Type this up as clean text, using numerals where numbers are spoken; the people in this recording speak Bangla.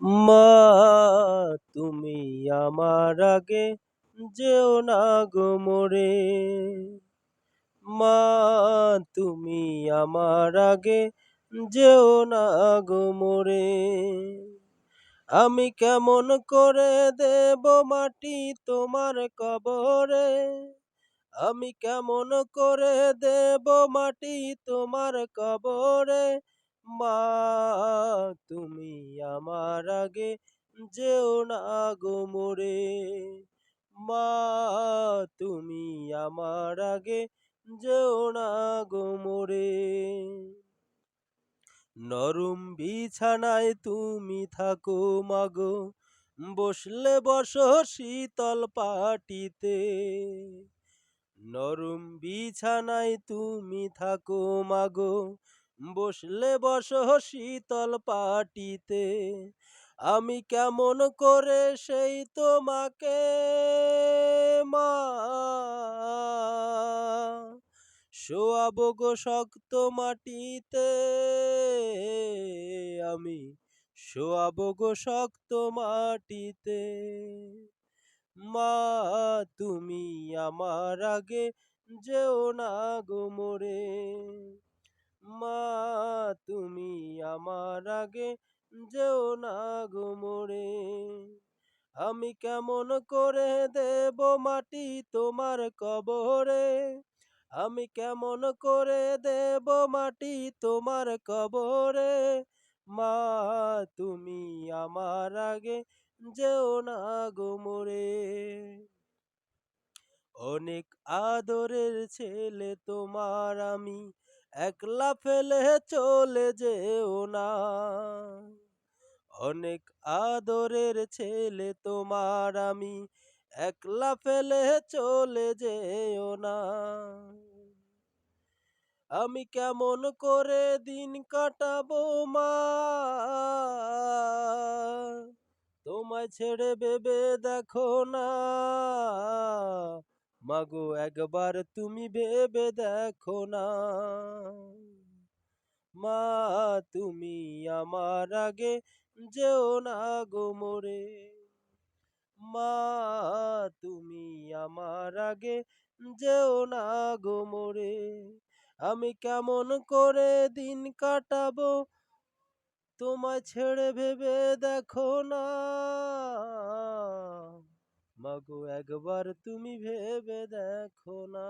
মা তুমি আমার আগে যেও না গো মোরে। মা তুমি আমার আগে যেও না গো মোরে। আমি কেমন করে দেব মাটি তোমার কবরে। আমি কেমন করে দেব মাটি তোমার কবরে। মা তুমি আমার আগে যেও না গো মোরে। মা তুমি আমার আগে যেও না গো মোরে। নরম বিছানায় তুমি থাকো মাগো, বসলে বসো শীতল পাটিতে। নরম বিছানায় তুমি থাকো মাগো, বসলে বসো শীতল পাটিতে। আমি কেমন করে সেই তোমাকে মা শোয়াবো গো শক্ত মাটিতে। আমি শোয়াবো গো শক্ত মাটিতে। মা তুমি আমার আগে যেও না গো মোরে। মা তুমি আমার আগে যেও না গো মোরে। আমি কেমন করে দেব মাটি তোমার কবরে। আমি কেমন করে দেব মাটি তোমার কবরে। মা তুমি আমার আগে যেও না গো মোরে। অনেক আদরের ছেলে তোমার আমি, একলা ফেলে চলে যেও না। অনেক আদরের ছেলে তোমার আমি, একলা ফেলে চলে যেও না। আমি কেমন করে দিন কাটাবো মা, তোমায় ছেড়ে ভেবে দেখো না। মাগো একবার তুমি ভেবে দেখো না। মা তুমি আমার আগে যেও না গো মোরে। মা তুমি আমার আগে যেও না গো মোরে। আমি কেমন করে দিন কাটাবো তোমায় ছেড়ে ভেবে দেখো না। মাগো একবার তুমি ভেবে দেখো না।